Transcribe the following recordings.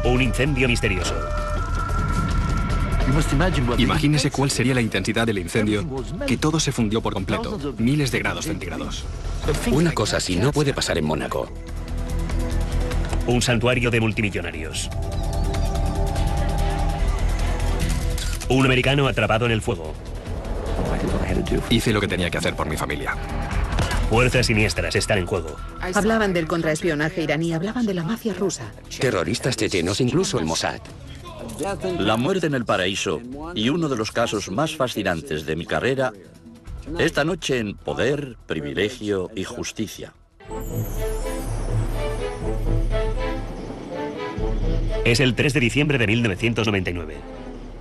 Un incendio misterioso. Imagínese cuál sería la intensidad del incendio, que todo se fundió por completo, miles de grados centígrados. Una cosa así no puede pasar en Mónaco. Un santuario de multimillonarios. Un americano atrapado en el fuego. Hice lo que tenía que hacer por mi familia. Fuerzas siniestras están en juego. Hablaban del contraespionaje iraní, hablaban de la mafia rusa. Terroristas chechenos, incluso el Mossad. La muerte en el paraíso y uno de los casos más fascinantes de mi carrera, esta noche en Poder, Privilegio y Justicia. Es el 3 de diciembre de 1999.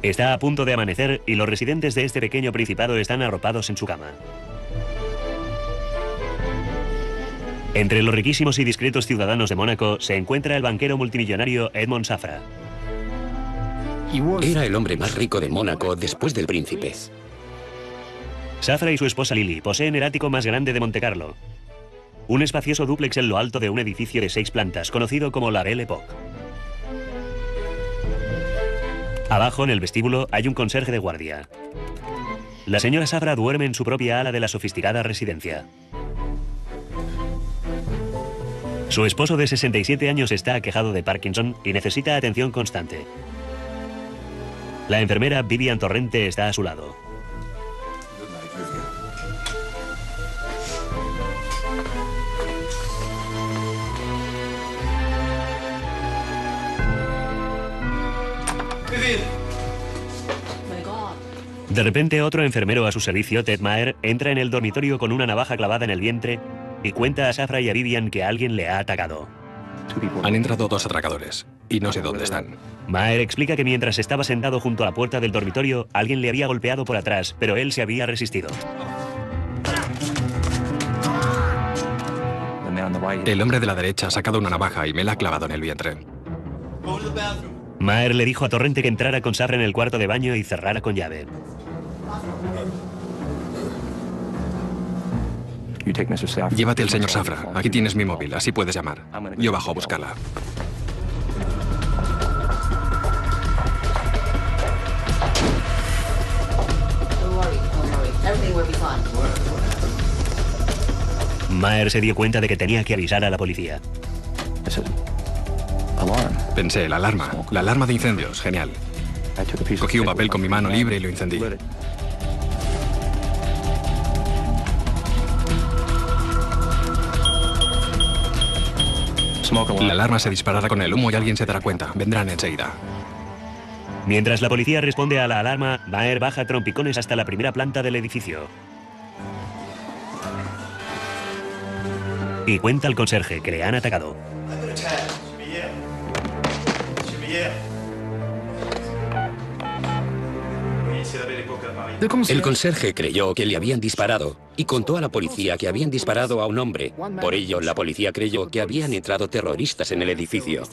Está a punto de amanecer y los residentes de este pequeño principado están arropados en su cama. Entre los riquísimos y discretos ciudadanos de Mónaco se encuentra el banquero multimillonario Edmond Safra. Era el hombre más rico de Mónaco después del príncipe. Safra y su esposa Lily poseen el ático más grande de Montecarlo. Un espacioso dúplex en lo alto de un edificio de 6 plantas, conocido como la Belle Époque. Abajo, en el vestíbulo, hay un conserje de guardia. La señora Safra duerme en su propia ala de la sofisticada residencia. Su esposo de 67 años está aquejado de Parkinson y necesita atención constante. La enfermera Vivian Torrente está a su lado. De repente, otro enfermero a su servicio, Ted Maher, entra en el dormitorio con una navaja clavada en el vientre y cuenta a Safra y a Vivian que alguien le ha atacado. Han entrado 2 atracadores y no sé dónde están. Maher explica que mientras estaba sentado junto a la puerta del dormitorio, alguien le había golpeado por atrás, pero él se había resistido. El hombre de la derecha ha sacado una navaja y me la ha clavado en el vientre. Maher le dijo a Torrente que entrara con Safra en el cuarto de baño y cerrara con llave. Llévate al señor Safra. Aquí tienes mi móvil, así puedes llamar. Yo bajo a buscarla. Maher se dio cuenta de que tenía que avisar a la policía. Pensé, la alarma de incendios, genial. Cogí un papel con mi mano libre y lo encendí. La alarma se disparará con el humo y alguien se dará cuenta. Vendrán enseguida. Mientras la policía responde a la alarma, Maher baja a trompicones hasta la primera planta del edificio. Y cuenta al conserje que le han atacado. El conserje creyó que le habían disparado y contó a la policía que habían disparado a un hombre. Por ello, la policía creyó que habían entrado terroristas en el edificio.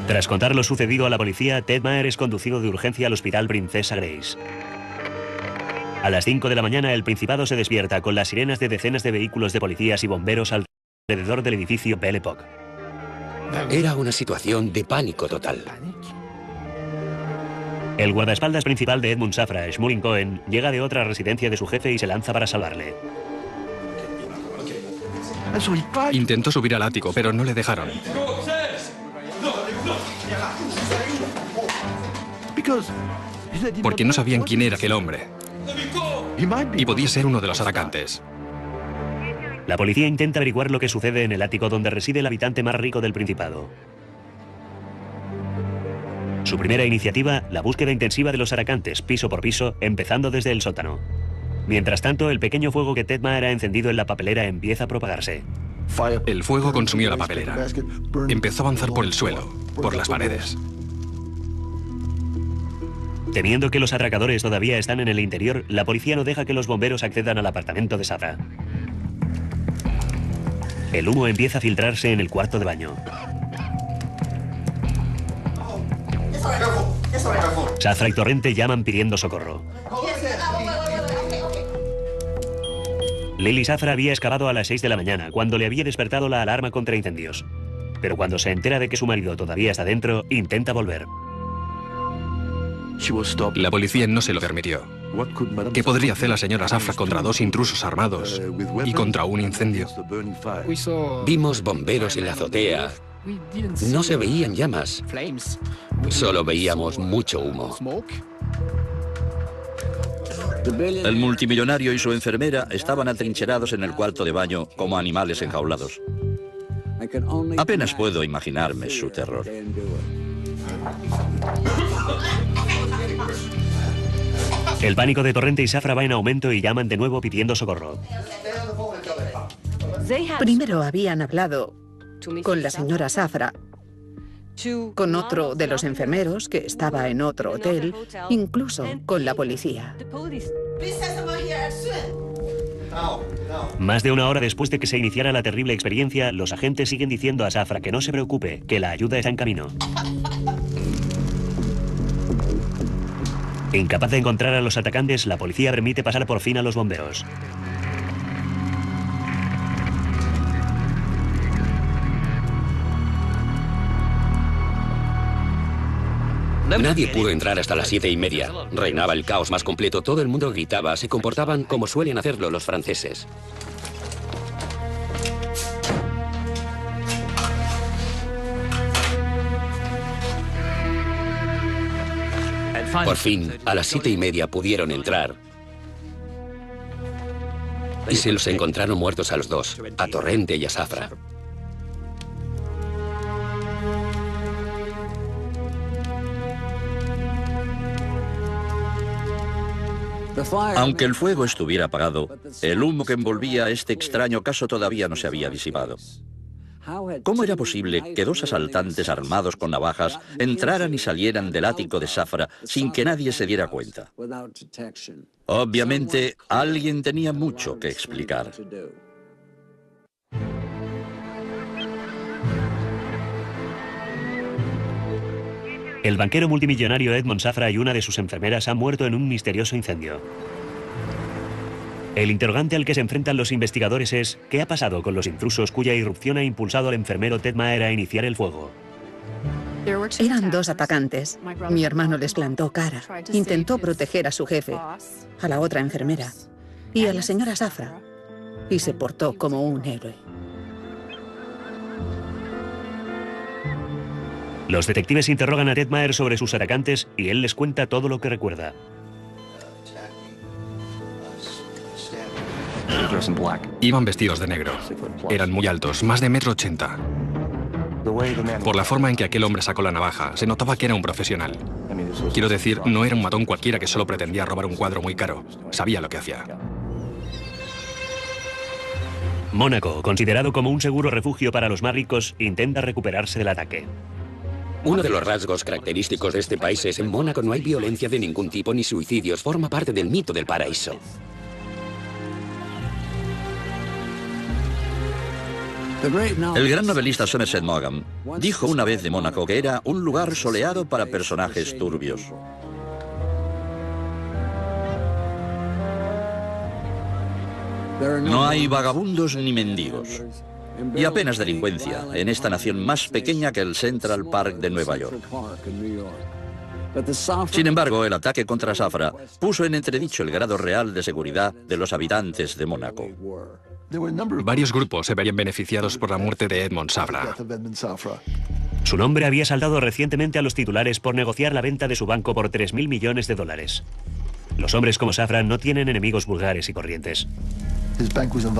Tras contar lo sucedido a la policía, Ted Maher es conducido de urgencia al hospital Princesa Grace. A las 5 de la mañana, el Principado se despierta con las sirenas de decenas de vehículos de policías y bomberos alrededor del edificio Belle Époque. Era una situación de pánico total. El guardaespaldas principal de Edmund Safra, Shmuel Cohen, llega de otra residencia de su jefe y se lanza para salvarle. Intentó subir al ático, pero no le dejaron. Porque no sabían quién era aquel hombre. Y podía ser uno de los atacantes. La policía intenta averiguar lo que sucede en el ático donde reside el habitante más rico del Principado. Su primera iniciativa, la búsqueda intensiva de los atacantes, piso por piso, empezando desde el sótano. Mientras tanto, el pequeño fuego que Ted Maher ha encendido en la papelera empieza a propagarse. El fuego consumió la papelera. Empezó a avanzar por el suelo, por las paredes. Temiendo que los atracadores todavía están en el interior, la policía no deja que los bomberos accedan al apartamento de Safra. El humo empieza a filtrarse en el cuarto de baño. Safra y Torrente llaman pidiendo socorro. Lily Safra había excavado a las 6 de la mañana, cuando le había despertado la alarma contra incendios. Pero cuando se entera de que su marido todavía está dentro, intenta volver. La policía no se lo permitió. ¿Qué podría hacer la señora Safra contra dos intrusos armados y contra un incendio? Vimos bomberos en la azotea. No se veían llamas. Solo veíamos mucho humo. El multimillonario y su enfermera estaban atrincherados en el cuarto de baño como animales enjaulados. Apenas puedo imaginarme su terror. El pánico de Torrente y Safra va en aumento y llaman de nuevo pidiendo socorro. Primero habían hablado con la señora Safra, con otro de los enfermeros que estaba en otro hotel, incluso con la policía. Más de una hora después de que se iniciara la terrible experiencia, los agentes siguen diciendo a Safra que no se preocupe, que la ayuda está en camino. Incapaz de encontrar a los atacantes, la policía permite pasar por fin a los bomberos. Nadie pudo entrar hasta las 7:30. Reinaba el caos más completo, todo el mundo gritaba, se comportaban como suelen hacerlo los franceses. Por fin, a las 7:30 pudieron entrar. Y se los encontraron muertos a los dos, a Torrente y a Safra. Aunque el fuego estuviera apagado, el humo que envolvía este extraño caso todavía no se había disipado. ¿Cómo era posible que dos asaltantes armados con navajas entraran y salieran del ático de Safra sin que nadie se diera cuenta? Obviamente, alguien tenía mucho que explicar. El banquero multimillonario Edmond Safra y una de sus enfermeras han muerto en un misterioso incendio. El interrogante al que se enfrentan los investigadores es ¿qué ha pasado con los intrusos cuya irrupción ha impulsado al enfermero Ted Maher a iniciar el fuego? Eran dos atacantes. Mi hermano les plantó cara. Intentó proteger a su jefe, a la otra enfermera y a la señora Safra. Y se portó como un héroe. Los detectives interrogan a Ted Maher sobre sus atacantes y él les cuenta todo lo que recuerda. Iban vestidos de negro. Eran muy altos, más de 1,80 m. Por la forma en que aquel hombre sacó la navaja, se notaba que era un profesional. Quiero decir, no era un matón cualquiera que solo pretendía robar un cuadro muy caro. Sabía lo que hacía. Mónaco, considerado como un seguro refugio para los más ricos, intenta recuperarse del ataque. Uno de los rasgos característicos de este país es en Mónaco no hay violencia de ningún tipo ni suicidios. Forma parte del mito del paraíso. El gran novelista Somerset Maugham dijo una vez de Mónaco que era un lugar soleado para personajes turbios. No hay vagabundos ni mendigos. Y apenas delincuencia en esta nación más pequeña que el Central Park de Nueva York. Sin embargo, el ataque contra Safra puso en entredicho el grado real de seguridad de los habitantes de Mónaco. Varios grupos se verían beneficiados por la muerte de Edmond Safra. Su nombre había saltado recientemente a los titulares por negociar la venta de su banco por 3.000 millones de dólares. Los hombres como Safra no tienen enemigos vulgares y corrientes.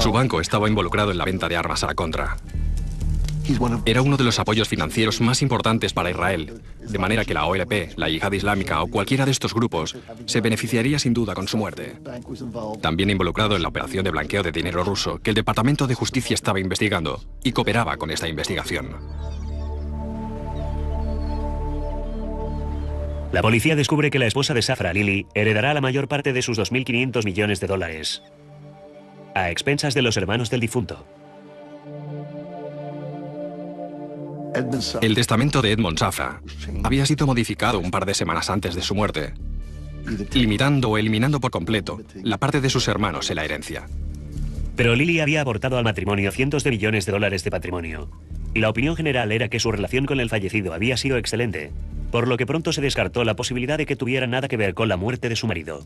Su banco estaba involucrado en la venta de armas a la contra. Era uno de los apoyos financieros más importantes para Israel, de manera que la OLP, la Yihad Islámica o cualquiera de estos grupos se beneficiaría sin duda con su muerte. También involucrado en la operación de blanqueo de dinero ruso que el Departamento de Justicia estaba investigando y cooperaba con esta investigación. La policía descubre que la esposa de Safra, Lily, heredará la mayor parte de sus 2.500 millones de dólares, a expensas de los hermanos del difunto. El testamento de Edmond Safra había sido modificado un par de semanas antes de su muerte, limitando o eliminando por completo la parte de sus hermanos en la herencia. Pero Lily había aportado al matrimonio cientos de millones de dólares de patrimonio. Y la opinión general era que su relación con el fallecido había sido excelente, por lo que pronto se descartó la posibilidad de que tuviera nada que ver con la muerte de su marido.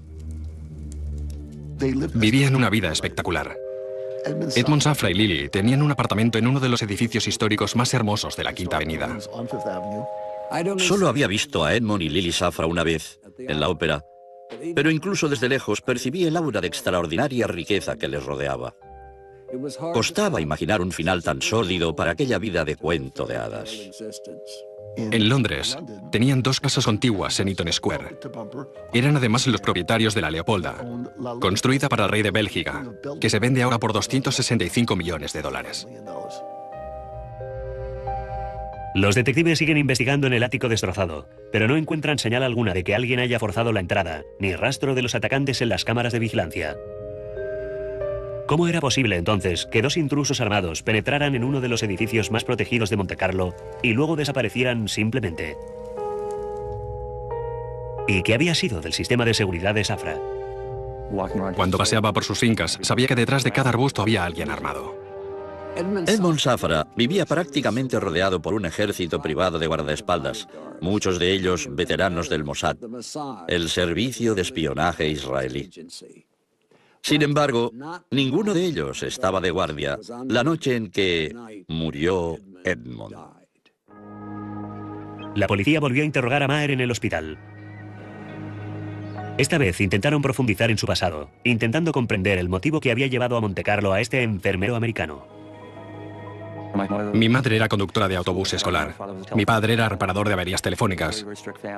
Vivían una vida espectacular. Edmond Safra y Lily tenían un apartamento en uno de los edificios históricos más hermosos de la Quinta Avenida. Solo había visto a Edmond y Lily Safra una vez, en la ópera, pero incluso desde lejos percibí el aura de extraordinaria riqueza que les rodeaba. Costaba imaginar un final tan sórdido para aquella vida de cuento de hadas. En Londres, tenían 2 casas contiguas en Eaton Square. Eran además los propietarios de la Leopolda, construida para el rey de Bélgica, que se vende ahora por 265 millones de dólares. Los detectives siguen investigando en el ático destrozado, pero no encuentran señal alguna de que alguien haya forzado la entrada, ni rastro de los atacantes en las cámaras de vigilancia. ¿Cómo era posible entonces que 2 intrusos armados penetraran en uno de los edificios más protegidos de Montecarlo y luego desaparecieran simplemente? ¿Y qué había sido del sistema de seguridad de Safra? Cuando paseaba por sus fincas, sabía que detrás de cada arbusto había alguien armado. Edmond Safra vivía prácticamente rodeado por un ejército privado de guardaespaldas, muchos de ellos veteranos del Mossad, el servicio de espionaje israelí. Sin embargo, ninguno de ellos estaba de guardia la noche en que murió Edmond. La policía volvió a interrogar a Maher en el hospital. Esta vez intentaron profundizar en su pasado, intentando comprender el motivo que había llevado a Montecarlo a este enfermero americano. Mi madre era conductora de autobús escolar. Mi padre era reparador de averías telefónicas.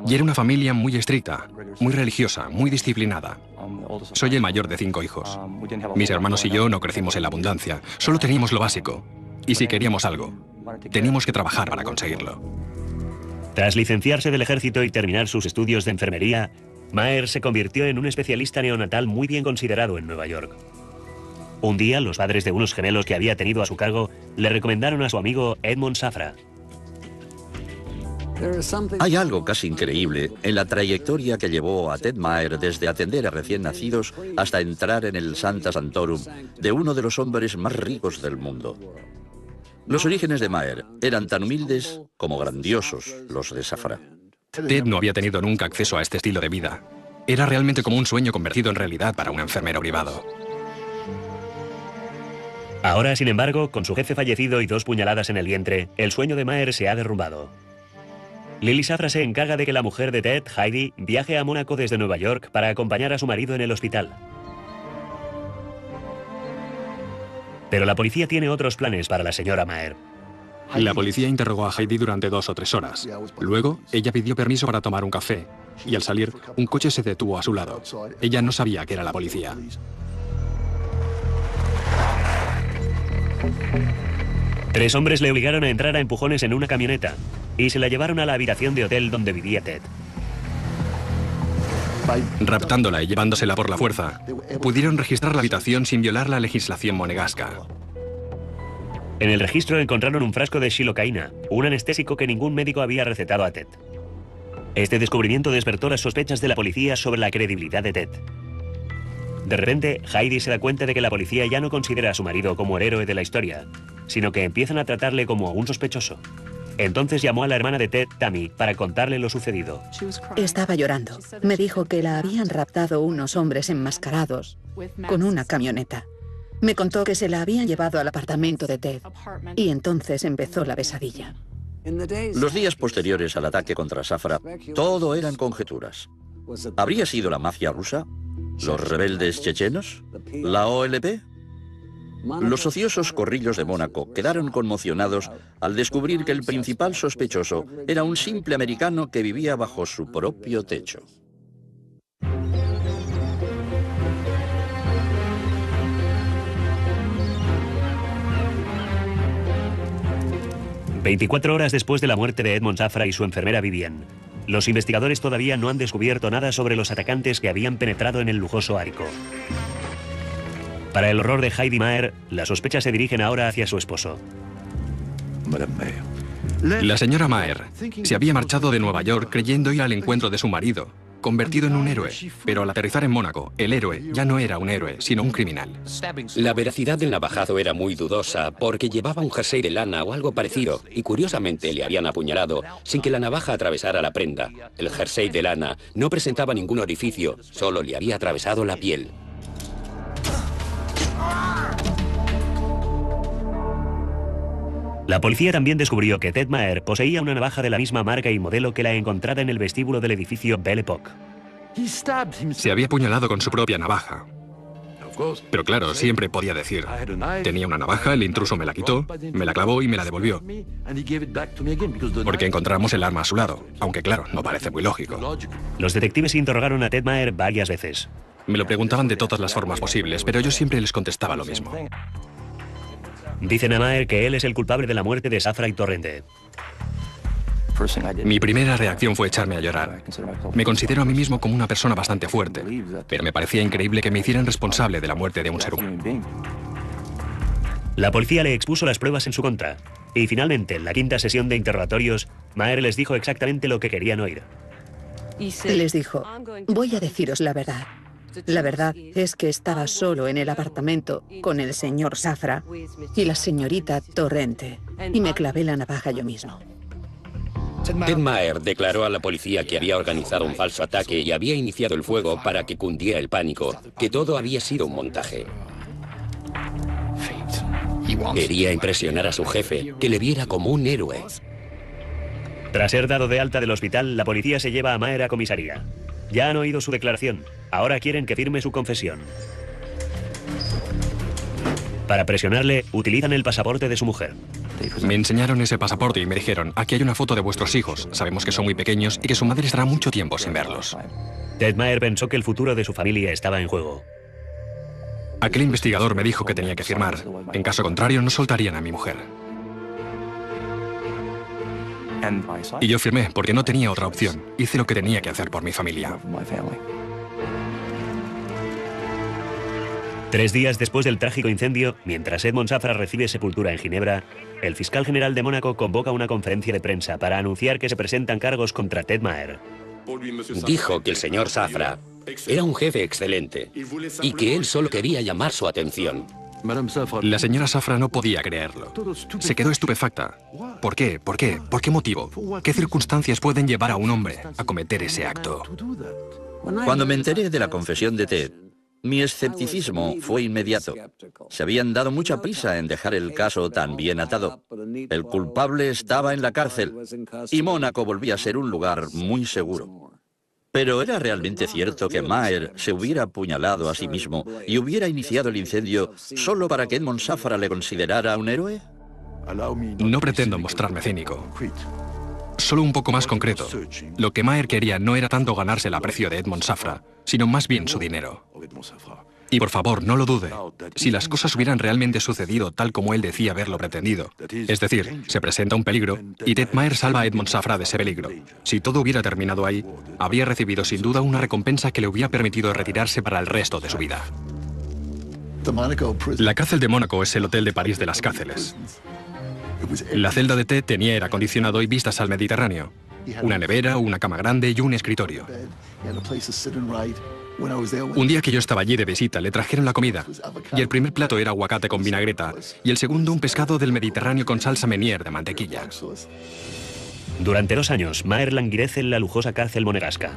Y era una familia muy estricta, muy religiosa, muy disciplinada. Soy el mayor de 5 hijos. Mis hermanos y yo no crecimos en la abundancia. Solo teníamos lo básico. Y si queríamos algo, teníamos que trabajar para conseguirlo. Tras licenciarse del ejército y terminar sus estudios de enfermería, Maher se convirtió en un especialista neonatal muy bien considerado en Nueva York. Un día, los padres de unos gemelos que había tenido a su cargo le recomendaron a su amigo Edmond Safra. Hay algo casi increíble en la trayectoria que llevó a Ted Maher desde atender a recién nacidos hasta entrar en el Sancta Sanctorum de uno de los hombres más ricos del mundo. Los orígenes de Maher eran tan humildes como grandiosos los de Safra. Ted no había tenido nunca acceso a este estilo de vida. Era realmente como un sueño convertido en realidad para un enfermero privado. Ahora, sin embargo, con su jefe fallecido y 2 puñaladas en el vientre, el sueño de Maher se ha derrumbado. Lily Safra se encarga de que la mujer de Ted, Heidi, viaje a Mónaco desde Nueva York para acompañar a su marido en el hospital. Pero la policía tiene otros planes para la señora Maher. La policía interrogó a Heidi durante 2 o 3 horas. Luego, ella pidió permiso para tomar un café. Y al salir, un coche se detuvo a su lado. Ella no sabía que era la policía. Tres hombres le obligaron a entrar a empujones en una camioneta y se la llevaron a la habitación de hotel donde vivía Ted. Raptándola y llevándosela por la fuerza, pudieron registrar la habitación sin violar la legislación monegasca. En el registro encontraron un frasco de xilocaína, un anestésico que ningún médico había recetado a Ted. Este descubrimiento despertó las sospechas de la policía sobre la credibilidad de Ted. De repente, Heidi se da cuenta de que la policía ya no considera a su marido como el héroe de la historia, sino que empiezan a tratarle como a un sospechoso. Entonces llamó a la hermana de Ted, Tammy, para contarle lo sucedido. Estaba llorando. Me dijo que la habían raptado unos hombres enmascarados con una camioneta. Me contó que se la habían llevado al apartamento de Ted y entonces empezó la pesadilla. Los días posteriores al ataque contra Safra, todo eran conjeturas. ¿Habría sido la mafia rusa? ¿Los rebeldes chechenos? ¿La OLP? Los ociosos corrillos de Mónaco quedaron conmocionados al descubrir que el principal sospechoso era un simple americano que vivía bajo su propio techo. «24 horas después de la muerte de Edmond Safra y su enfermera Vivian, los investigadores todavía no han descubierto nada sobre los atacantes que habían penetrado en el lujoso ático. Para el horror de Heidi Maher, las sospechas se dirigen ahora hacia su esposo. La señora Maher se había marchado de Nueva York creyendo ir al encuentro de su marido, convertido en un héroe. Pero al aterrizar en Mónaco, el héroe ya no era un héroe, sino un criminal. La veracidad del navajazo era muy dudosa porque llevaba un jersey de lana o algo parecido y curiosamente le habían apuñalado sin que la navaja atravesara la prenda. El jersey de lana no presentaba ningún orificio, solo le había atravesado la piel. La policía también descubrió que Ted Maher poseía una navaja de la misma marca y modelo que la encontrada en el vestíbulo del edificio Belle Époque. Se había apuñalado con su propia navaja. Pero claro, siempre podía decir, tenía una navaja, el intruso me la quitó, me la clavó y me la devolvió. Porque encontramos el arma a su lado, aunque claro, no parece muy lógico. Los detectives interrogaron a Ted Maher varias veces. Me lo preguntaban de todas las formas posibles, pero yo siempre les contestaba lo mismo. Dicen a Maher que él es el culpable de la muerte de Safra y Torrente. Mi primera reacción fue echarme a llorar. Me considero a mí mismo como una persona bastante fuerte, pero me parecía increíble que me hicieran responsable de la muerte de un ser humano. La policía le expuso las pruebas en su contra. Y finalmente, en la quinta sesión de interrogatorios, Maher les dijo exactamente lo que querían oír. Les dijo, voy a deciros la verdad. La verdad es que estaba solo en el apartamento con el señor Safra y la señorita Torrente, y me clavé la navaja yo mismo. Ted Maher declaró a la policía que había organizado un falso ataque y había iniciado el fuego para que cundiera el pánico, que todo había sido un montaje. Quería impresionar a su jefe, que le viera como un héroe. Tras ser dado de alta del hospital, la policía se lleva a Maher a comisaría. Ya han oído su declaración. Ahora quieren que firme su confesión. Para presionarle, utilizan el pasaporte de su mujer. Me enseñaron ese pasaporte y me dijeron, aquí hay una foto de vuestros hijos. Sabemos que son muy pequeños y que su madre estará mucho tiempo sin verlos. Ted Maher pensó que el futuro de su familia estaba en juego. Aquel investigador me dijo que tenía que firmar. En caso contrario, no soltarían a mi mujer. Y yo firmé porque no tenía otra opción. Hice lo que tenía que hacer por mi familia. 3 días después del trágico incendio, mientras Edmond Safra recibe sepultura en Ginebra, el fiscal general de Mónaco convoca una conferencia de prensa para anunciar que se presentan cargos contra Ted Maher. Dijo que el señor Safra era un jefe excelente y que él solo quería llamar su atención. La señora Safra no podía creerlo. Se quedó estupefacta. ¿Por qué? ¿Por qué? ¿Por qué motivo? ¿Qué circunstancias pueden llevar a un hombre a cometer ese acto? Cuando me enteré de la confesión de Ted, mi escepticismo fue inmediato. Se habían dado mucha prisa en dejar el caso tan bien atado. El culpable estaba en la cárcel y Mónaco volvía a ser un lugar muy seguro. Pero ¿era realmente cierto que Maher se hubiera apuñalado a sí mismo y hubiera iniciado el incendio solo para que Edmond Safra le considerara un héroe? No pretendo mostrarme cínico. Solo un poco más concreto. Lo que Maher quería no era tanto ganarse el aprecio de Edmond Safra, sino más bien su dinero. Y por favor, no lo dude. Si las cosas hubieran realmente sucedido tal como él decía haberlo pretendido, es decir, se presenta un peligro y Ted Maher salva a Edmond Safra de ese peligro. Si todo hubiera terminado ahí, habría recibido sin duda una recompensa que le hubiera permitido retirarse para el resto de su vida. La cárcel de Mónaco es el hotel de París de las cárceles. La celda de Ted tenía aire acondicionado y vistas al Mediterráneo. Una nevera, una cama grande y un escritorio. Un día que yo estaba allí de visita, le trajeron la comida. Y el primer plato era aguacate con vinagreta. Y el segundo, un pescado del Mediterráneo con salsa Meunier de mantequilla. Durante 2 años, Maher languidece en la lujosa cárcel monegasca.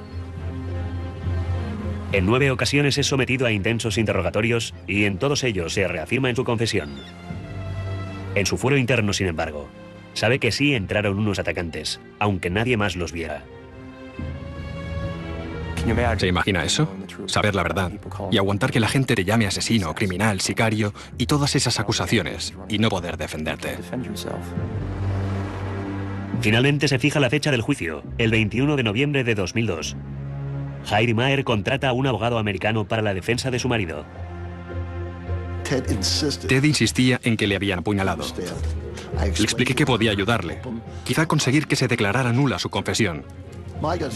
En 9 ocasiones es sometido a intensos interrogatorios y en todos ellos se reafirma en su confesión. En su fuero interno, sin embargo, sabe que sí entraron unos atacantes, aunque nadie más los viera. ¿Se imagina eso? Saber la verdad y aguantar que la gente te llame asesino, criminal, sicario y todas esas acusaciones y no poder defenderte. Finalmente se fija la fecha del juicio, el 21 de noviembre de 2002. Heidi Maher contrata a un abogado americano para la defensa de su marido. Ted insistía en que le habían apuñalado. Le expliqué que podía ayudarle, quizá conseguir que se declarara nula su confesión.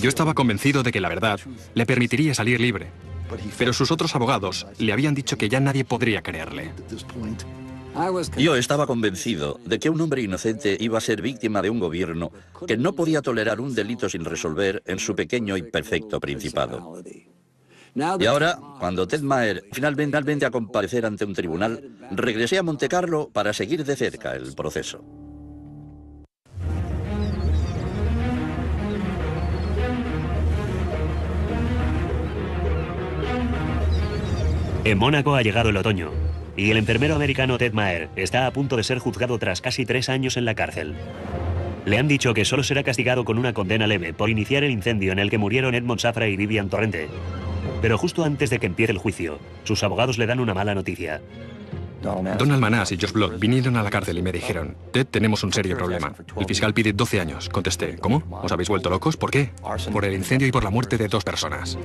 Yo estaba convencido de que la verdad le permitiría salir libre, pero sus otros abogados le habían dicho que ya nadie podría creerle. Yo estaba convencido de que un hombre inocente iba a ser víctima de un gobierno que no podía tolerar un delito sin resolver en su pequeño y perfecto principado. Y ahora, cuando Ted Maher finalmente a comparecer ante un tribunal, regresé a Montecarlo para seguir de cerca el proceso. En Mónaco ha llegado el otoño y el enfermero americano Ted Maher está a punto de ser juzgado tras casi 3 años en la cárcel. Le han dicho que solo será castigado con una condena leve por iniciar el incendio en el que murieron Edmond Safra y Vivian Torrente. Pero justo antes de que empiece el juicio, sus abogados le dan una mala noticia. Donald Manás y Josh Block vinieron a la cárcel y me dijeron: Ted, tenemos un serio problema. El fiscal pide 12 años. Contesté: ¿cómo? ¿Os habéis vuelto locos? ¿Por qué? Por el incendio y por la muerte de 2 personas.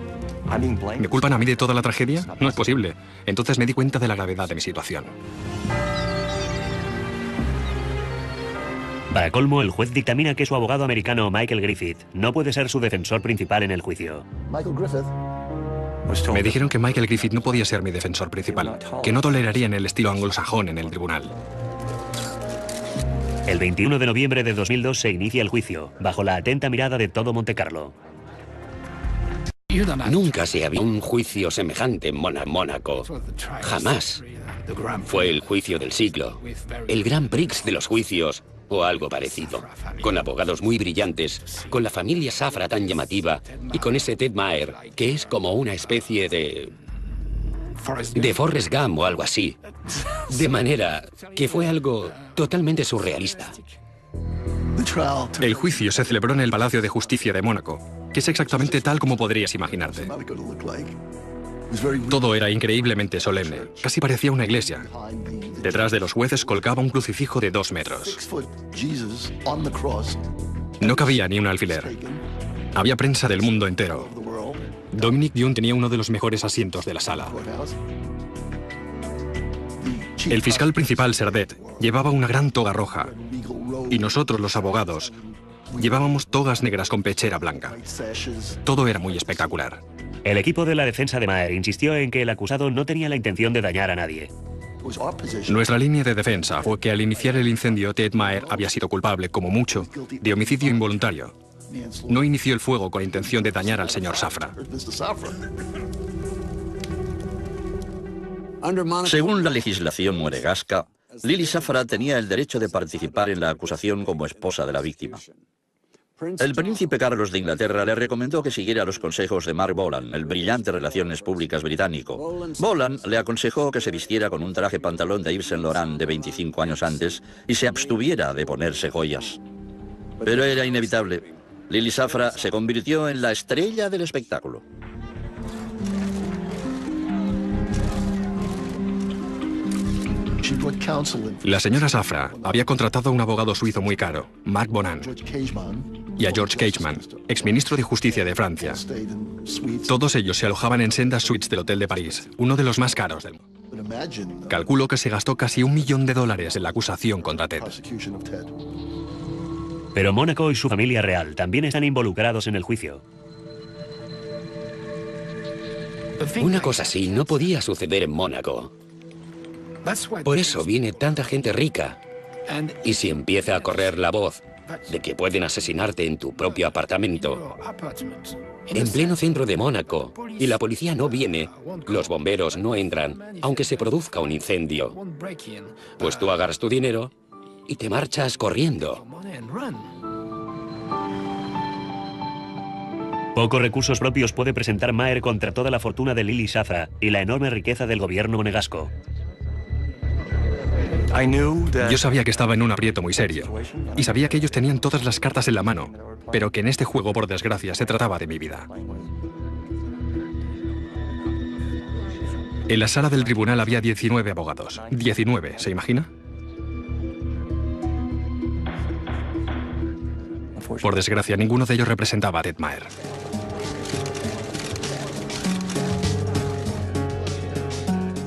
¿Me culpan a mí de toda la tragedia? No es posible. Entonces me di cuenta de la gravedad de mi situación. Para colmo, el juez dictamina que su abogado americano Michael Griffith no puede ser su defensor principal en el juicio. Me dijeron que Michael Griffith no podía ser mi defensor principal, que no tolerarían el estilo anglosajón en el tribunal. El 21 de noviembre de 2002 se inicia el juicio, bajo la atenta mirada de todo Montecarlo. Nunca se había un juicio semejante en Mónaco. Jamás. Fue el juicio del siglo. El Grand Prix de los juicios, o algo parecido. Con abogados muy brillantes, con la familia Safra tan llamativa y con ese Ted Maher, que es como una especie de Forrest Gump o algo así. De manera que fue algo totalmente surrealista. El juicio se celebró en el Palacio de Justicia de Mónaco, que es exactamente tal como podrías imaginarte. Todo era increíblemente solemne, casi parecía una iglesia. Detrás de los jueces colgaba un crucifijo de 2 metros. No cabía ni un alfiler. Había prensa del mundo entero. Dominic Young tenía uno de los mejores asientos de la sala. El fiscal principal, Serdet, llevaba una gran toga roja. Y nosotros, los abogados, llevábamos togas negras con pechera blanca. Todo era muy espectacular. El equipo de la defensa de Maher insistió en que el acusado no tenía la intención de dañar a nadie. Nuestra línea de defensa fue que al iniciar el incendio, Ted Maher había sido culpable, como mucho, de homicidio involuntario. No inició el fuego con la intención de dañar al señor Safra. Según la legislación monegasca, Lily Safra tenía el derecho de participar en la acusación como esposa de la víctima. El príncipe Carlos de Inglaterra le recomendó que siguiera los consejos de Mark Bolan, el brillante relaciones públicas británico. Bolan le aconsejó que se vistiera con un traje pantalón de Yves Saint Laurent de 25 años antes y se abstuviera de ponerse joyas. Pero era inevitable. Lily Safra se convirtió en la estrella del espectáculo. La señora Safra había contratado a un abogado suizo muy caro, Mark Bonan, y a George Cageman, exministro de Justicia de Francia. Todos ellos se alojaban en sendas suites del Hotel de París, uno de los más caros del mundo. Calculo que se gastó casi $1 millón en la acusación contra Ted. Pero Mónaco y su familia real también están involucrados en el juicio. Una cosa así no podía suceder en Mónaco. Por eso viene tanta gente rica. Y si empieza a correr la voz de que pueden asesinarte en tu propio apartamento, en pleno centro de Mónaco, y la policía no viene, los bomberos no entran, aunque se produzca un incendio, pues tú agarras tu dinero y te marchas corriendo. Pocos recursos propios puede presentar Maher contra toda la fortuna de Lily Safra y la enorme riqueza del gobierno monegasco. Yo sabía que estaba en un aprieto muy serio, y sabía que ellos tenían todas las cartas en la mano, pero que en este juego, por desgracia, se trataba de mi vida. En la sala del tribunal había 19 abogados. 19, ¿se imagina? Por desgracia, ninguno de ellos representaba a Ted Maher.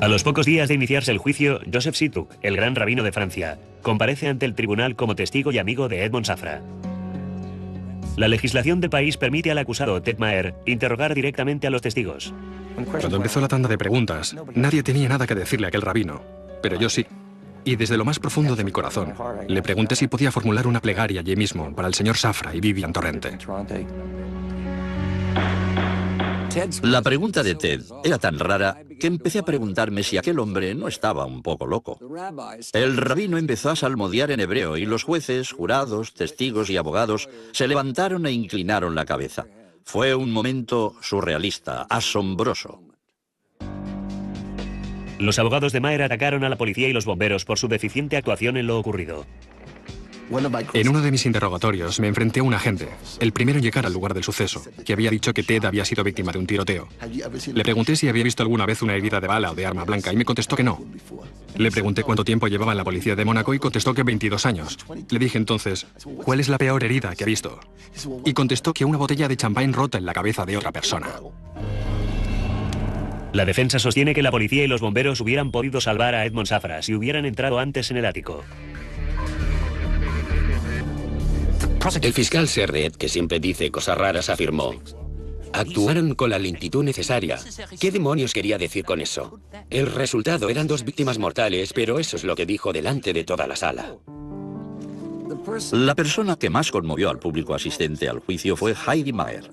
A los pocos días de iniciarse el juicio, Joseph Situk, el gran rabino de Francia, comparece ante el tribunal como testigo y amigo de Edmond Safra. La legislación del país permite al acusado, Ted Maher, interrogar directamente a los testigos. Cuando empezó la tanda de preguntas, nadie tenía nada que decirle a aquel rabino, pero yo sí. Y desde lo más profundo de mi corazón, le pregunté si podía formular una plegaria allí mismo para el señor Safra y Vivian Torrente. La pregunta de Ted era tan rara que empecé a preguntarme si aquel hombre no estaba un poco loco. El rabino empezó a salmodiar en hebreo y los jueces, jurados, testigos y abogados se levantaron e inclinaron la cabeza. Fue un momento surrealista, asombroso. Los abogados de Maher atacaron a la policía y los bomberos por su deficiente actuación en lo ocurrido. En uno de mis interrogatorios me enfrenté a un agente, el primero en llegar al lugar del suceso, que había dicho que Ted había sido víctima de un tiroteo. Le pregunté si había visto alguna vez una herida de bala o de arma blanca y me contestó que no. Le pregunté cuánto tiempo llevaba en la policía de Mónaco y contestó que 22 años. Le dije entonces, ¿cuál es la peor herida que ha visto? Y contestó que una botella de champán rota en la cabeza de otra persona. La defensa sostiene que la policía y los bomberos hubieran podido salvar a Edmond Safra si hubieran entrado antes en el ático. El fiscal Serret, que siempre dice cosas raras, afirmó: actuaron con la lentitud necesaria. ¿Qué demonios quería decir con eso? El resultado eran 2 víctimas mortales, pero eso es lo que dijo delante de toda la sala. La persona que más conmovió al público asistente al juicio fue Heidi Maher.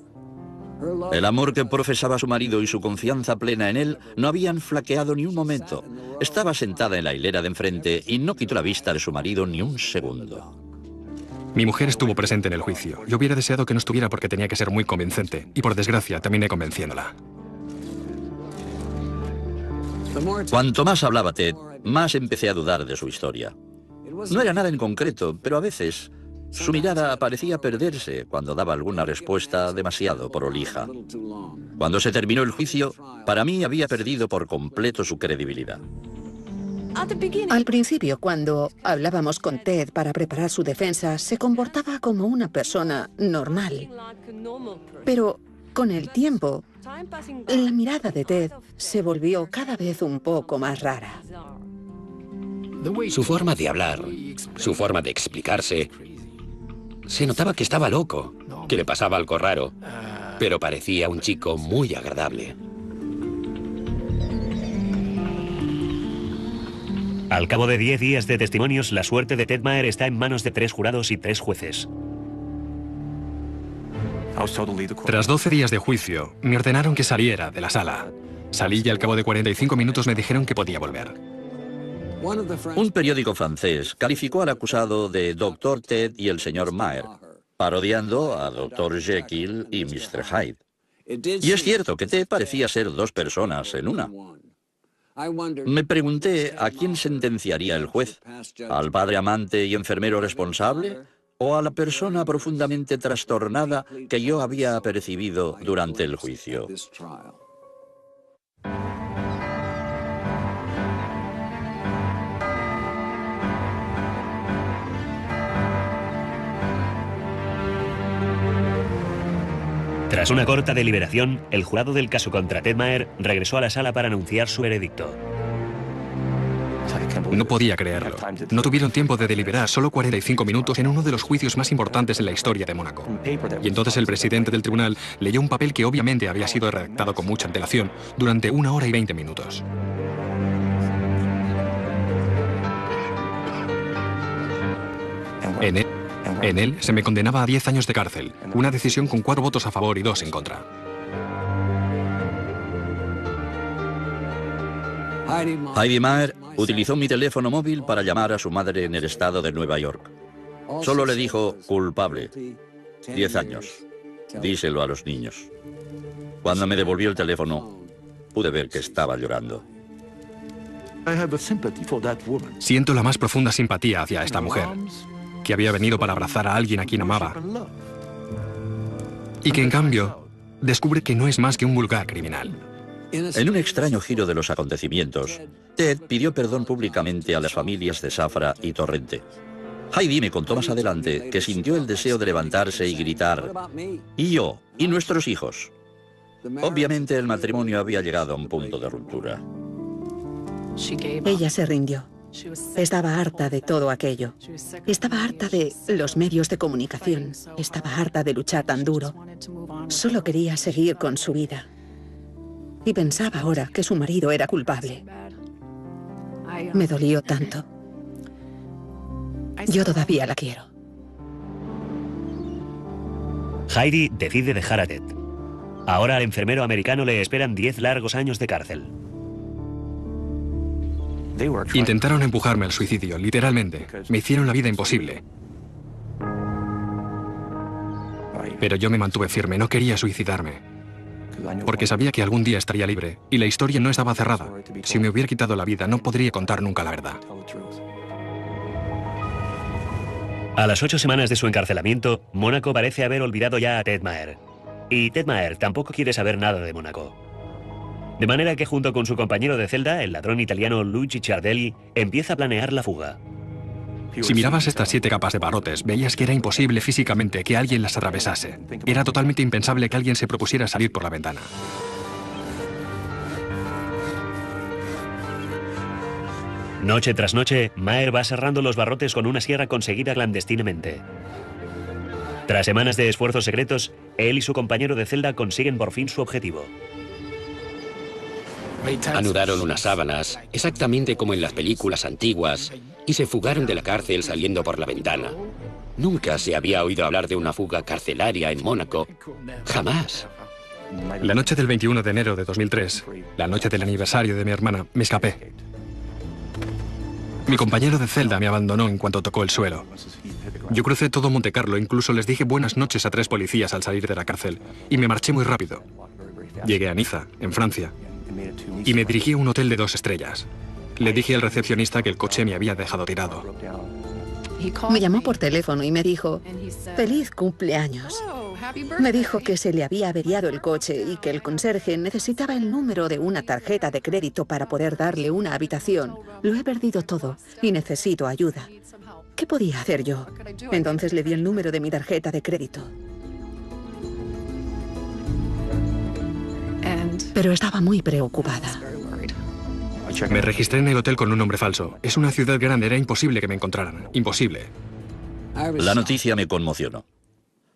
El amor que profesaba su marido y su confianza plena en él no habían flaqueado ni un momento. Estaba sentada en la hilera de enfrente y no quitó la vista de su marido ni un segundo. Mi mujer estuvo presente en el juicio. Yo hubiera deseado que no estuviera porque tenía que ser muy convincente. Y por desgracia, terminé convenciéndola. Cuanto más hablaba Ted, más empecé a dudar de su historia. No era nada en concreto, pero a veces su mirada parecía perderse cuando daba alguna respuesta demasiado prolija. Cuando se terminó el juicio, para mí había perdido por completo su credibilidad. Al principio, cuando hablábamos con Ted para preparar su defensa, se comportaba como una persona normal. Pero con el tiempo, la mirada de Ted se volvió cada vez un poco más rara. Su forma de hablar, su forma de explicarse, se notaba que estaba loco, que le pasaba algo raro, pero parecía un chico muy agradable. Al cabo de 10 días de testimonios, la suerte de Ted Maher está en manos de 3 jurados y 3 jueces. Tras 12 días de juicio, me ordenaron que saliera de la sala. Salí y al cabo de 45 minutos me dijeron que podía volver. Un periódico francés calificó al acusado de Dr. Ted y el señor Maher, parodiando a Dr. Jekyll y Mr. Hyde. Y es cierto que Ted parecía ser 2 personas en una. Me pregunté a quién sentenciaría el juez, al padre amante y enfermero responsable o a la persona profundamente trastornada que yo había percibido durante el juicio. Tras una corta deliberación, el jurado del caso contra Ted Maher regresó a la sala para anunciar su veredicto. No podía creerlo. No tuvieron tiempo de deliberar, solo 45 minutos en uno de los juicios más importantes en la historia de Mónaco. Y entonces el presidente del tribunal leyó un papel que obviamente había sido redactado con mucha antelación durante 1 hora y 20 minutos. En él se me condenaba a 10 años de cárcel, una decisión con 4 votos a favor y 2 en contra. Heidi Maher utilizó mi teléfono móvil para llamar a su madre en el estado de Nueva York. Solo le dijo culpable. 10 años. Díselo a los niños. Cuando me devolvió el teléfono, pude ver que estaba llorando. Siento la más profunda simpatía hacia esta mujer, que había venido para abrazar a alguien a quien amaba, y que en cambio descubre que no es más que un vulgar criminal. En un extraño giro de los acontecimientos, Ted pidió perdón públicamente a las familias de Safra y Torrente. Heidi me contó más adelante que sintió el deseo de levantarse y gritar: «Y yo, y nuestros hijos». Obviamente el matrimonio había llegado a un punto de ruptura. Ella se rindió. Estaba harta de todo aquello. Estaba harta de los medios de comunicación. Estaba harta de luchar tan duro. Solo quería seguir con su vida. Y pensaba ahora que su marido era culpable. Me dolió tanto. Yo todavía la quiero. Heidi decide dejar a Ted. Ahora al enfermero americano le esperan 10 largos años de cárcel. Intentaron empujarme al suicidio, literalmente. Me hicieron la vida imposible. Pero yo me mantuve firme, no quería suicidarme. Porque sabía que algún día estaría libre, y la historia no estaba cerrada. Si me hubiera quitado la vida, no podría contar nunca la verdad. A las 8 semanas de su encarcelamiento, Mónaco parece haber olvidado ya a Ted Maher. Y Ted Maher tampoco quiere saber nada de Mónaco. De manera que junto con su compañero de celda, el ladrón italiano Luigi Ciardelli, empieza a planear la fuga. Si mirabas estas 7 capas de barrotes, veías que era imposible físicamente que alguien las atravesase. Era totalmente impensable que alguien se propusiera salir por la ventana. Noche tras noche, Maher va cerrando los barrotes con una sierra conseguida clandestinamente. Tras semanas de esfuerzos secretos, él y su compañero de celda consiguen por fin su objetivo. Anudaron unas sábanas, exactamente como en las películas antiguas, y se fugaron de la cárcel saliendo por la ventana. Nunca se había oído hablar de una fuga carcelaria en Mónaco. Jamás. La noche del 21 de enero de 2003, la noche del aniversario de mi hermana, me escapé. Mi compañero de celda me abandonó en cuanto tocó el suelo. Yo crucé todo Montecarlo, incluso les dije buenas noches a 3 policías al salir de la cárcel, y me marché muy rápido. Llegué a Niza, en Francia, y me dirigí a un hotel de 2 estrellas. Le dije al recepcionista que el coche me había dejado tirado. Me llamó por teléfono y me dijo, ¡feliz cumpleaños! Me dijo que se le había averiado el coche y que el conserje necesitaba el número de una tarjeta de crédito para poder darle una habitación. Lo he perdido todo y necesito ayuda. ¿Qué podía hacer yo? Entonces le di el número de mi tarjeta de crédito. Pero estaba muy preocupada. Me registré en el hotel con un nombre falso. Es una ciudad grande, era imposible que me encontraran. Imposible. La noticia me conmocionó.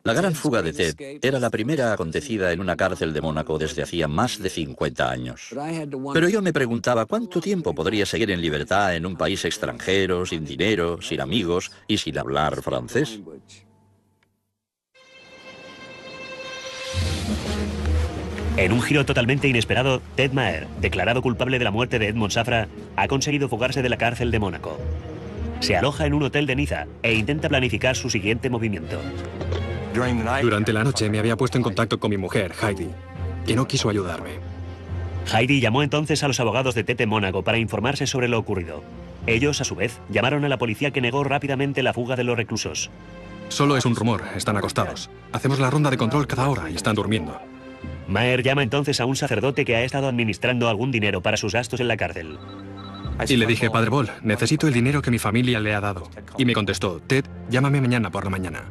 La gran fuga de Ted era la primera acontecida en una cárcel de Mónaco desde hacía más de 50 años. Pero yo me preguntaba cuánto tiempo podría seguir en libertad en un país extranjero, sin dinero, sin amigos y sin hablar francés. En un giro totalmente inesperado, Ted Maher, declarado culpable de la muerte de Edmond Safra, ha conseguido fugarse de la cárcel de Mónaco. Se aloja en un hotel de Niza e intenta planificar su siguiente movimiento. Durante la noche me había puesto en contacto con mi mujer, Heidi, que no quiso ayudarme. Heidi llamó entonces a los abogados de Ted en Mónaco para informarse sobre lo ocurrido. Ellos, a su vez, llamaron a la policía que negó rápidamente la fuga de los reclusos. Solo es un rumor, están acostados. Hacemos la ronda de control cada hora y están durmiendo. Maher llama entonces a un sacerdote que ha estado administrando algún dinero para sus gastos en la cárcel. Y le dije, Padre Bol, necesito el dinero que mi familia le ha dado. Y me contestó, Ted, llámame mañana por la mañana.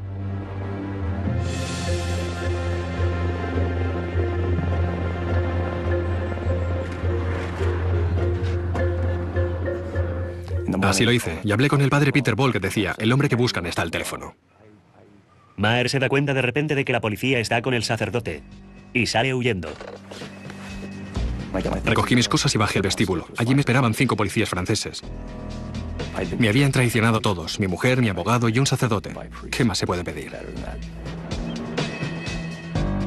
Así lo hice, y hablé con el padre Peter Bol, que decía, el hombre que buscan está al teléfono. Maher se da cuenta de repente de que la policía está con el sacerdote y sale huyendo. Recogí mis cosas y bajé al vestíbulo. Allí me esperaban 5 policías franceses. Me habían traicionado todos, mi mujer, mi abogado y un sacerdote. ¿Qué más se puede pedir?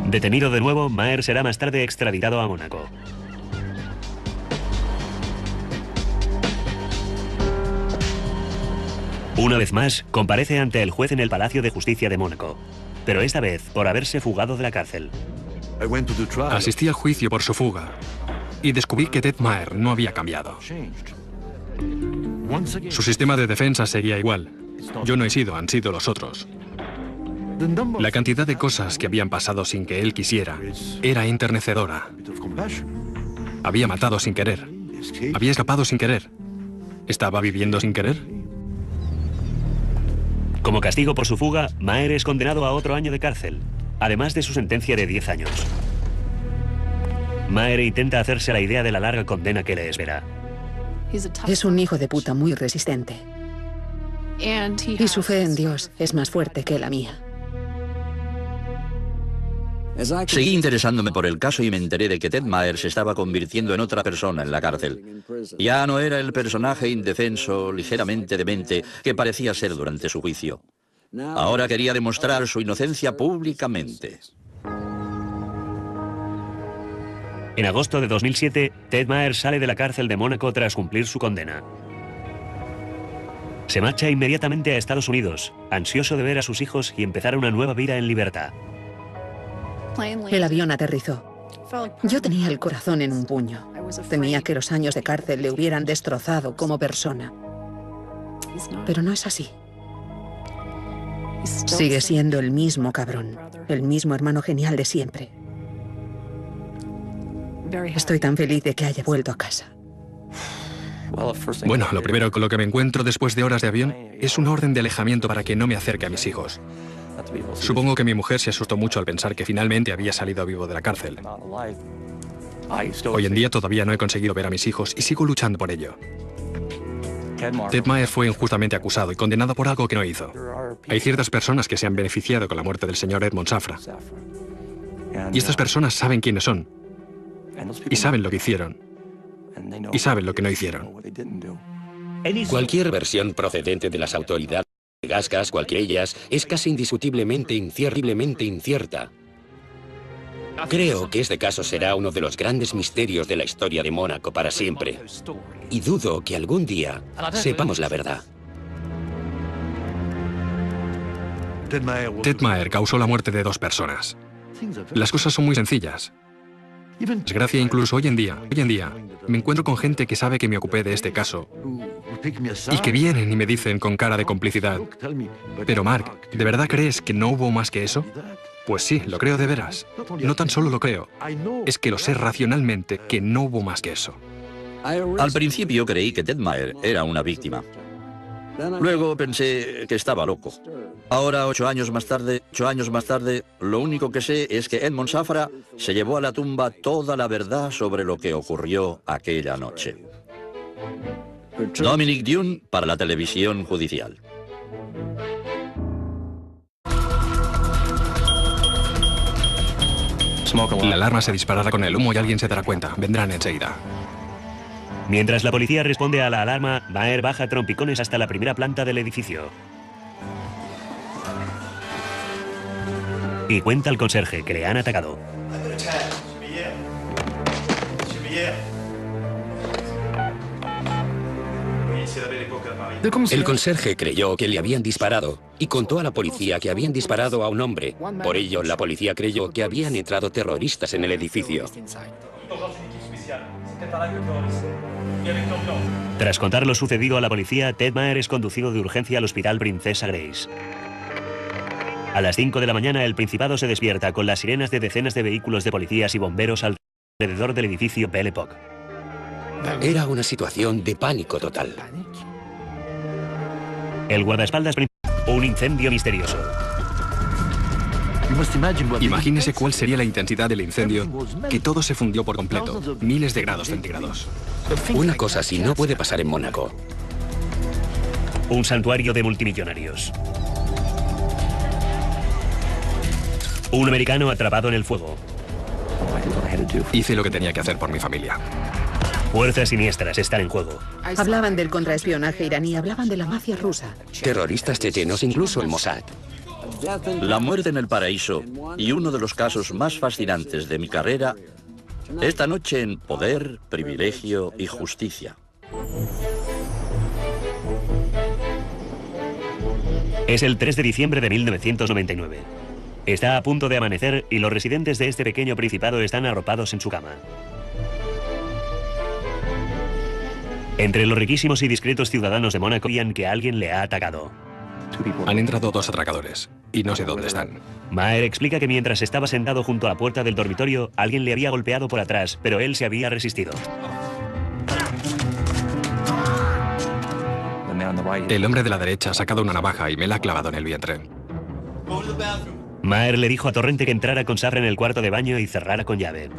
Detenido de nuevo, Maher será más tarde extraditado a Mónaco. Una vez más, comparece ante el juez en el Palacio de Justicia de Mónaco, pero esta vez por haberse fugado de la cárcel. Asistí al juicio por su fuga y descubrí que Ted Maher no había cambiado. Su sistema de defensa seguía igual. Yo no he sido, han sido los otros. La cantidad de cosas que habían pasado sin que él quisiera era enternecedora. Había matado sin querer. Había escapado sin querer. ¿Estaba viviendo sin querer? Como castigo por su fuga, Maher es condenado a otro año de cárcel, además de su sentencia de 10 años. Maher intenta hacerse la idea de la larga condena que le espera. Es un hijo de puta muy resistente. Y su fe en Dios es más fuerte que la mía. Seguí interesándome por el caso y me enteré de que Ted Maher se estaba convirtiendo en otra persona en la cárcel. Ya no era el personaje indefenso, ligeramente demente, que parecía ser durante su juicio. Ahora quería demostrar su inocencia públicamente. En agosto de 2007, Ted Maher sale de la cárcel de Mónaco tras cumplir su condena. Se marcha inmediatamente a Estados Unidos, ansioso de ver a sus hijos y empezar una nueva vida en libertad. El avión aterrizó. Yo tenía el corazón en un puño. Temía que los años de cárcel le hubieran destrozado como persona. Pero no es así. Sigue siendo el mismo cabrón, el mismo hermano genial de siempre. Estoy tan feliz de que haya vuelto a casa. Bueno, lo primero con lo que me encuentro después de horas de avión es una orden de alejamiento para que no me acerque a mis hijos. Supongo que mi mujer se asustó mucho al pensar que finalmente había salido vivo de la cárcel. Hoy en día todavía no he conseguido ver a mis hijos y sigo luchando por ello. Ted Maher fue injustamente acusado y condenado por algo que no hizo. Hay ciertas personas que se han beneficiado con la muerte del señor Edmond Safra. Y estas personas saben quiénes son. Y saben lo que hicieron. Y saben lo que no hicieron. Cualquier versión procedente de las autoridades gascas, cualquiera de ellas, es casi indiscutiblemente incierta. Creo que este caso será uno de los grandes misterios de la historia de Mónaco para siempre. Y dudo que algún día sepamos la verdad. Ted Maher causó la muerte de 2 personas. Las cosas son muy sencillas. Desgracia, incluso hoy en día, me encuentro con gente que sabe que me ocupé de este caso y que vienen y me dicen con cara de complicidad: pero Mark, ¿de verdad crees que no hubo más que eso? Pues sí, lo creo de veras. No tan solo lo creo, es que lo sé racionalmente que no hubo más que eso. Al principio creí que Ted Maher era una víctima. Luego pensé que estaba loco. Ahora, 8 años más tarde, lo único que sé es que Edmond Safra se llevó a la tumba toda la verdad sobre lo que ocurrió aquella noche. Dominic Dunne para la televisión judicial. La alarma se disparará con el humo y alguien se dará cuenta. Vendrán enseguida. Mientras la policía responde a la alarma, Maher baja a trompicones hasta la primera planta del edificio. Y cuenta al conserje que le han atacado. El conserje creyó que le habían disparado y contó a la policía que habían disparado a un hombre. Por ello, la policía creyó que habían entrado terroristas en el edificio. Tras contar lo sucedido a la policía, Ted Maher es conducido de urgencia al hospital Princesa Grace. A las 5 de la mañana, el Principado se despierta con las sirenas de decenas de vehículos de policías y bomberos alrededor del edificio Belle Époque. Era una situación de pánico total. El guardaespaldas un incendio misterioso. Imagínese cuál sería la intensidad del incendio, que todo se fundió por completo, miles de grados centígrados. Una cosa así no puede pasar en Mónaco. Un santuario de multimillonarios. Un americano atrapado en el fuego. Hice lo que tenía que hacer por mi familia. Fuerzas siniestras están en juego. Hablaban del contraespionaje iraní, hablaban de la mafia rusa. Terroristas chechenos, incluso el Mossad. La muerte en el paraíso y uno de los casos más fascinantes de mi carrera, esta noche en Poder, Privilegio y Justicia. Es el 3 de diciembre de 1999. Está a punto de amanecer y los residentes de este pequeño principado están arropados en su cama. Entre los riquísimos y discretos ciudadanos de Mónaco veían que alguien le ha atacado. Han entrado 2 atracadores y no sé dónde están. Maher explica que mientras estaba sentado junto a la puerta del dormitorio, alguien le había golpeado por atrás, pero él se había resistido. El hombre de la derecha ha sacado una navaja y me la ha clavado en el vientre. Maher le dijo a Torrente que entrara con Safra en el cuarto de baño y cerrara con llave.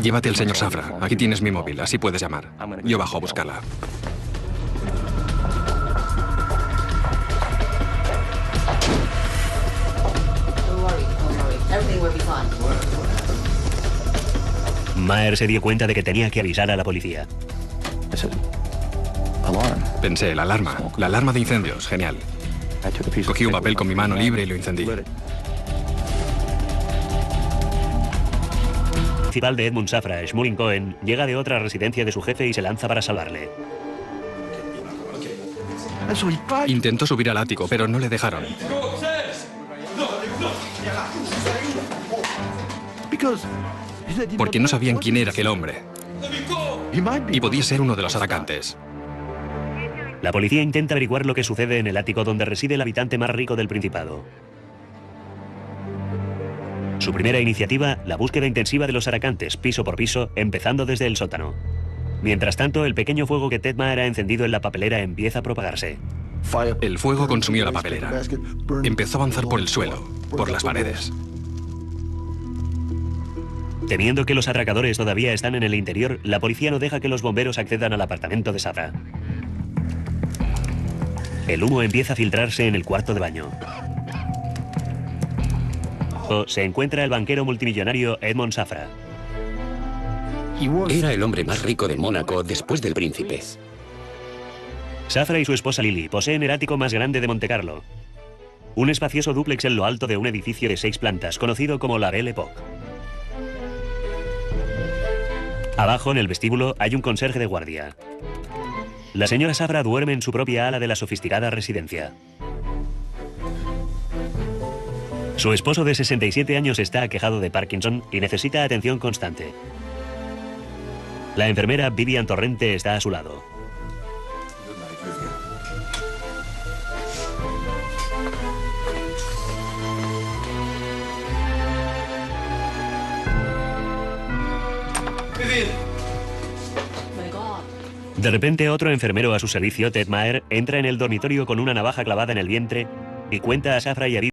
Llévate al señor Safra. Aquí tienes mi móvil, así puedes llamar. Yo bajo a buscarla. Maher se dio cuenta de que tenía que avisar a la policía. Pensé, la alarma de incendios, genial. Cogí un papel con mi mano libre y lo encendí. El principal de Edmund Safra, Shmuel Cohen, llega de otra residencia de su jefe y se lanza para salvarle. Intentó subir al ático, pero no le dejaron. Porque no sabían quién era aquel hombre. Y podía ser uno de los atacantes. La policía intenta averiguar lo que sucede en el ático donde reside el habitante más rico del Principado. Su primera iniciativa, la búsqueda intensiva de los atacantes, piso por piso, empezando desde el sótano. Mientras tanto, el pequeño fuego que Ted Maher ha encendido en la papelera empieza a propagarse. El fuego consumió la papelera. Empezó a avanzar por el suelo, por las paredes. Temiendo que los atracadores todavía están en el interior, la policía no deja que los bomberos accedan al apartamento de Safra. El humo empieza a filtrarse en el cuarto de baño. Se encuentra el banquero multimillonario Edmond Safra. Era el hombre más rico de Mónaco después del príncipe. Safra y su esposa Lily poseen el ático más grande de Montecarlo. Un espacioso dúplex en lo alto de un edificio de 6 plantas, conocido como la Belle Époque. Abajo, en el vestíbulo, hay un conserje de guardia. La señora Safra duerme en su propia ala de la sofisticada residencia. Su esposo de 67 años está aquejado de Parkinson y necesita atención constante. La enfermera Vivian Torrente está a su lado. De repente, otro enfermero a su servicio, Ted Maher, entra en el dormitorio con una navaja clavada en el vientre y cuenta a Safra y a Vivian